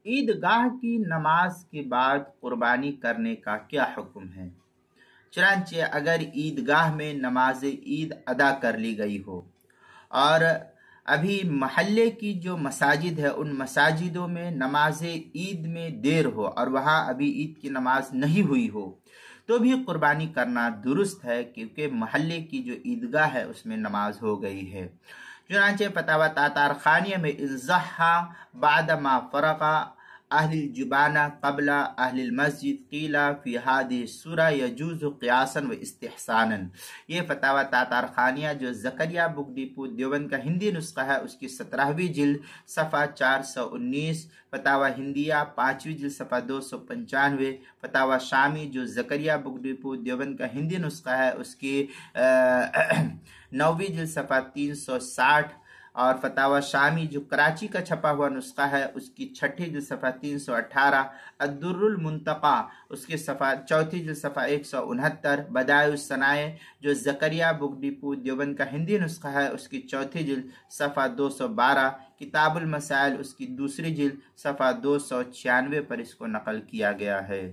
عیدگاہ کی نماز کے بعد قربانی کرنے کا کیا حکم ہے؟ چنانچہ اگر عیدگاہ میں نماز عید ادا کر لی گئی ہو اور ابھی محلے کی جو مساجد ہے ان مساجدوں میں نماز عید میں دیر ہو اور وہاں ابھی عید کی نماز نہیں ہوئی ہو تو بھی قربانی کرنا درست ہے، کیونکہ محلے کی جو عیدگاہ ہے اس میں نماز ہو گئی ہے۔ چنانچہ فتاوی تاتار خانیہ میں ضحیٰ بعد ما فرغ اہل الجبانہ قبل اہل المسجد قیل فی هذه السورہ یجوز قیاسا و استحسانا، یہ فتاوی تاتار خانیہ جو زکریا بک ڈپو دیوبند کا ہندی نسخہ ہے اس کی 17ویں جلد صفحہ 419، فتاوی ہندیہ 5ویں جلد صفحہ 295، فتاوی شامی جو زکریا بک ڈپو دیوبند کا ہندی نسخہ ہے اس کی 9ویں جلد صفحہ 360، اور فتاوی شامی جو کراچی کا چھپا ہوا نسخہ ہے اس کی 6ٹھی جلد صفحہ 318، الدر المنتقی اس کے صفحہ 4تھی جلد صفحہ 169، بدائع الصنائع جو زکریا بک ڈپو دیوبند کا ہندی نسخہ ہے اس کی 4تھی جلد صفحہ 212، کتاب المسائل اس کی 2ری جلد صفحہ 296 پر اس کو نقل کیا گیا ہے۔